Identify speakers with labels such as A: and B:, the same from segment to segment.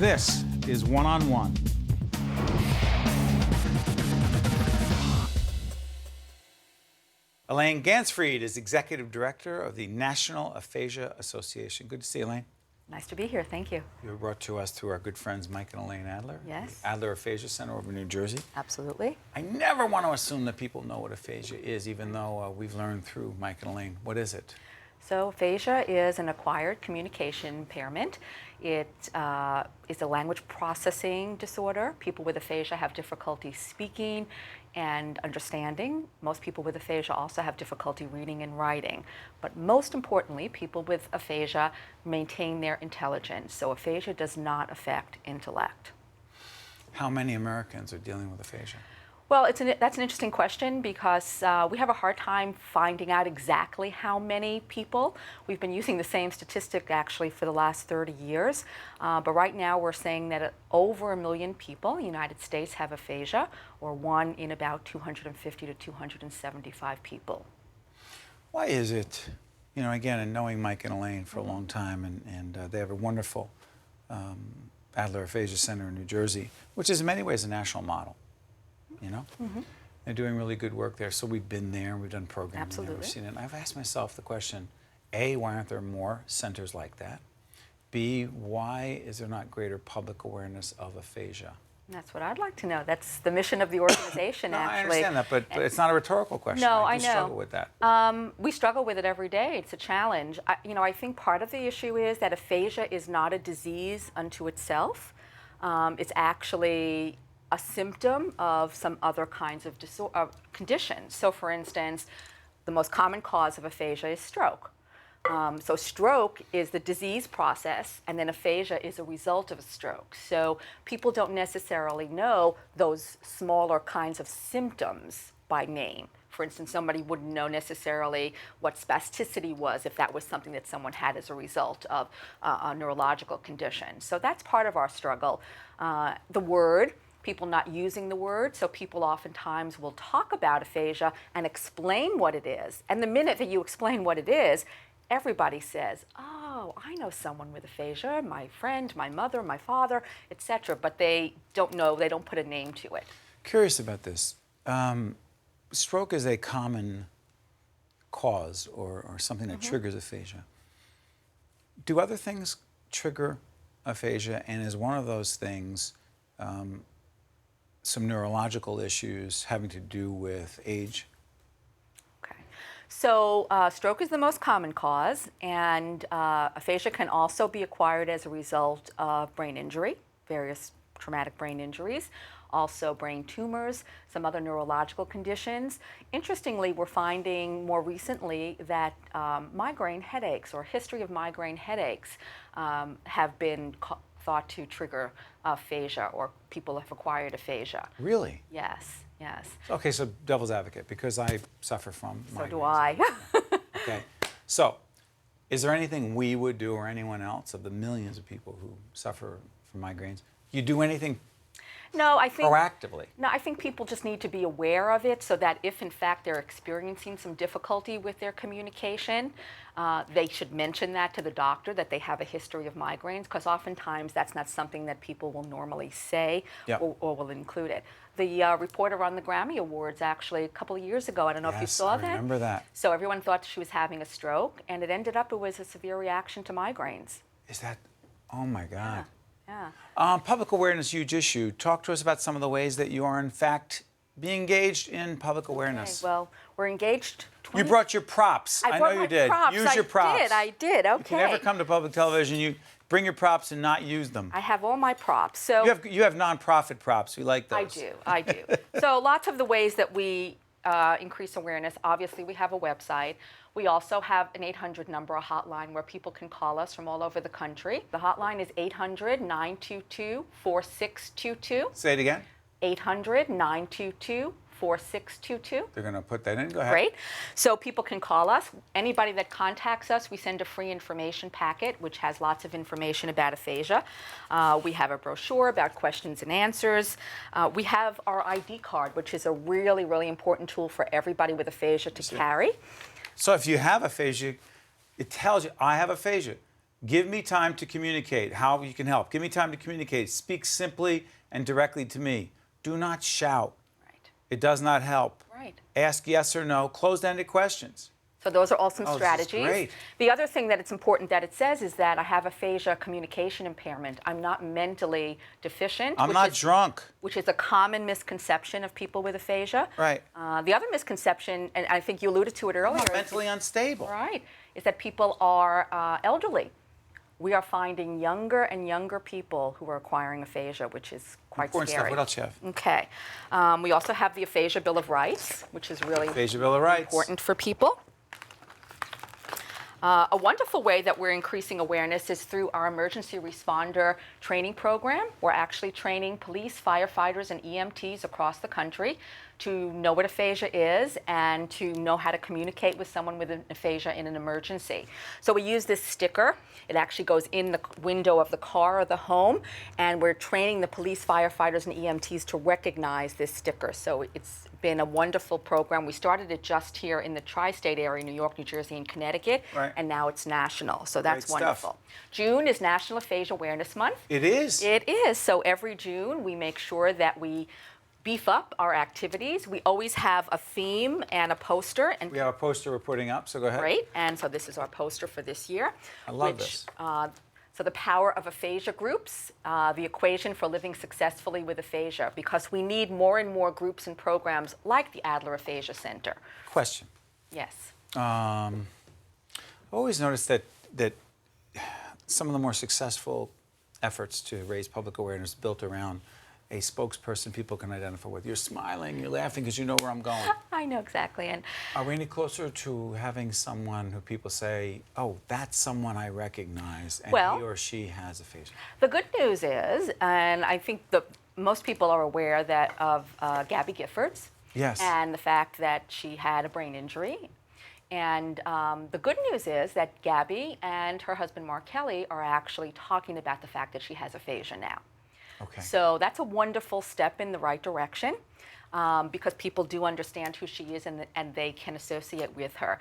A: This is One on One. Ellayne Ganzfried is Executive Director of the National Aphasia Association. Good to see you, Ellayne.
B: Nice to be here. Thank you.
A: You were brought to us through our good friends Mike and Ellayne Adler.
B: Yes.
A: The Adler Aphasia Center over in New Jersey.
B: Absolutely.
A: I never want to assume that people know what aphasia is, even though we've learned through Mike and Ellayne. What is it?
B: So aphasia is an acquired communication impairment. It is a language processing disorder. People with aphasia have difficulty speaking and understanding. Most people with aphasia also have difficulty reading and writing. But most importantly, people with aphasia maintain their intelligence. So aphasia does not affect intellect.
A: How many Americans are dealing with aphasia?
B: Well, that's an interesting question because we have a hard time finding out exactly how many people. We've been using the same statistic actually for the last 30 years. But right now we're saying that over 1 million people in the United States have aphasia, or one in about 250 to 275 people.
A: Why is it, you know, again, and knowing Mike and Ellayne for a long time, and they have a wonderful Adler Aphasia Center in New Jersey, which is in many ways a national model. You know, they're doing really good work there. So we've been there, we've done programming.
B: Absolutely.
A: We've seen it. And I've asked myself the question: A, why aren't there more centers like that? B, why is there not greater public awareness of aphasia?
B: That's what I'd like to know. That's the mission of the organization,
A: No,
B: actually.
A: I understand that, but it's not a rhetorical question.
B: No,
A: I
B: I
A: do
B: know.
A: struggle with that.
B: We struggle with it every day. It's a challenge. I think part of the issue is that aphasia is not a disease unto itself. It's actually a symptom of some other kinds of conditions. So for instance, the most common cause of aphasia is stroke. So stroke is the disease process, and then aphasia is a result of a stroke. So people don't necessarily know those smaller kinds of symptoms by name. For instance, somebody wouldn't know necessarily what spasticity was if that was something that someone had as a result of a neurological condition. So that's part of our struggle. The word, people not using the word, so people oftentimes will talk about aphasia and explain what it is. And the minute that you explain what it is, everybody says, oh, I know someone with aphasia, my friend, my mother, my father, etc. But they don't know, they don't put a name to it.
A: Curious about this. Stroke is a common cause or something that triggers aphasia. Do other things trigger aphasia, and is one of those things some neurological issues having to do with age?
B: Okay. So stroke is the most common cause, and aphasia can also be acquired as a result of brain injury, various traumatic brain injuries, also brain tumors, some other neurological conditions. Interestingly, we're finding more recently that migraine headaches or history of migraine headaches have been thought to trigger aphasia, or people have acquired aphasia.
A: Really?
B: Yes, yes.
A: Okay, so devil's advocate, because I suffer from migraines.
B: So do I.
A: Okay, so is there anything we would do, or anyone else, of the millions of people who suffer from migraines? You do anything
B: No, I think
A: proactively?
B: No, I think people just need to be aware of it, so that if in fact they're experiencing some difficulty with their communication, they should mention that to the doctor, that they have a history of migraines, because oftentimes that's not something that people will normally say.
A: Yep.
B: or will include it. The reporter on the Grammy Awards actually a couple of years ago, I don't know if you saw that.
A: I remember that.
B: So everyone thought she was having a stroke, and it ended up it was a severe reaction to migraines.
A: Is that, oh my God.
B: Yeah.
A: Public awareness, huge issue. Talk to us about some of the ways that you are, in fact, being engaged in public awareness.
B: Okay, well, we're engaged.
A: You brought your props. I know
B: brought
A: you
B: my
A: did.
B: props.
A: Use your props.
B: I did. Okay.
A: You can never come to public television. You bring your props and not use them.
B: I have all my props. So
A: you have nonprofit props. We like those.
B: I do. So lots of the ways that we increase awareness. Obviously, we have a website. We also have an 800 number, a hotline where people can call us from all over the country. The hotline is 800-922-4622.
A: Say it again.
B: 800-922-4622. 4622.
A: They're going to put that in. Go ahead.
B: Great. So people can call us. Anybody that contacts us, we send a free information packet, which has lots of information about aphasia. We have a brochure about questions and answers. We have our ID card, which is a really, really important tool for everybody with aphasia to carry.
A: So if you have aphasia, it tells you, I have aphasia. Give me time to communicate how you can help. Give me time to communicate. Speak simply and directly to me. Do not shout.
B: Right.
A: It does not help.
B: Right.
A: Ask yes or no, closed-ended questions.
B: So those are all some
A: Oh, this is
B: strategies.
A: great.
B: The other thing that it's important that it says is that I have aphasia communication impairment. I'm not mentally deficient.
A: I'm not drunk.
B: Which is a common misconception of people with aphasia.
A: Right.
B: The other misconception, and I think you alluded to it earlier.
A: I'm not mentally unstable.
B: Right. Is that people are elderly. We are finding younger and younger people who are acquiring aphasia, which is quite
A: Important
B: scary.
A: stuff. What else you have?
B: Okay. We also have the Aphasia Bill of Rights, which is really
A: Aphasia Bill of Rights.
B: important for people. A wonderful way that we're increasing awareness is through our emergency responder training program. We're actually training police, firefighters, and EMTs across the country to know what aphasia is and to know how to communicate with someone with an aphasia in an emergency. So we use this sticker. It actually goes in the window of the car or the home, and we're training the police, firefighters, and EMTs to recognize this sticker. So it's been a wonderful program. We started it just here in the tri-state area, New York, New Jersey, and Connecticut,
A: Right.
B: and now it's national. So that's
A: Great stuff.
B: wonderful. June is National Aphasia Awareness Month.
A: It is.
B: It is. So every June, we make sure that we beef up our activities. We always have a theme and a poster. And
A: We have a poster we're putting up, so go ahead.
B: great. And so this is our poster for this year.
A: I love this.
B: So the power of aphasia groups, the equation for living successfully with aphasia, because we need more and more groups and programs like the Adler Aphasia Center.
A: Question.
B: Yes.
A: I've always noticed that some of the more successful efforts to raise public awareness built around a spokesperson people can identify with. You're smiling, you're laughing because you know where I'm going.
B: I know exactly. And
A: Are we any closer to having someone who people say, oh, that's someone I recognize, and
B: Well,
A: he or she has aphasia?
B: the good news is, and I think most people are aware that of Gabby Giffords.
A: Yes.
B: And the fact that she had a brain injury. And the good news is that Gabby and her husband Mark Kelly are actually talking about the fact that she has aphasia now.
A: Okay.
B: So that's a wonderful step in the right direction, because people do understand who she is and they can associate with her.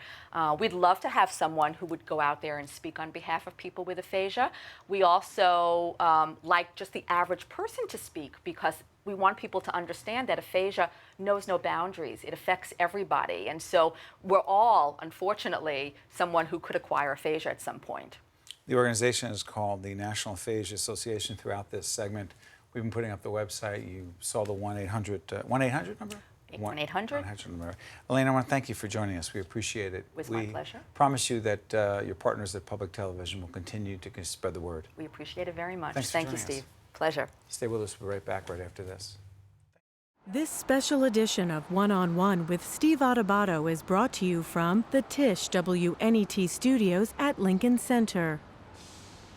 B: We'd love to have someone who would go out there and speak on behalf of people with aphasia. We also like just the average person to speak, because we want people to understand that aphasia knows no boundaries. It affects everybody. And so we're all, unfortunately, someone who could acquire aphasia at some point.
A: The organization is called the National Aphasia Association. Throughout this segment, we've been putting up the website. You saw the 1-800 number?
B: 1-800.
A: number. Ellayne, I want to thank you for joining us. We appreciate it.
B: It was my pleasure.
A: Promise you that your partners at Public Television will continue to spread the word.
B: We appreciate it very much.
A: Thanks for
B: Thank you,
A: joining us.
B: Steve. Pleasure.
A: Stay with us. We'll be right back right after this.
C: This special edition of One-on-One with Steve Adubato is brought to you from the Tisch WNET studios at Lincoln Center.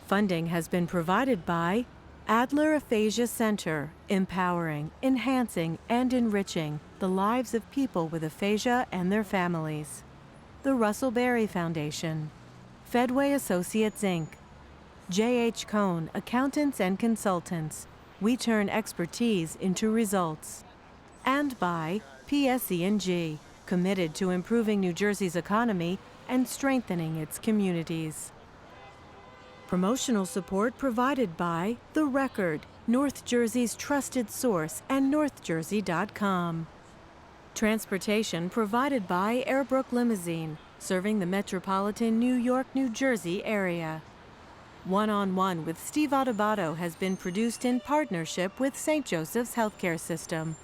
C: Funding has been provided by Adler Aphasia Center, empowering, enhancing, and enriching the lives of people with aphasia and their families. The Russell Berry Foundation, Fedway Associates, Inc., J.H. Cohn, Accountants and Consultants. We turn expertise into results. And by PSE&G, committed to improving New Jersey's economy and strengthening its communities. Promotional support provided by The Record, North Jersey's trusted source, and northjersey.com. Transportation provided by Airbrook Limousine, serving the metropolitan New York, New Jersey area. One-on-One with Steve Adubato has been produced in partnership with St. Joseph's Healthcare System.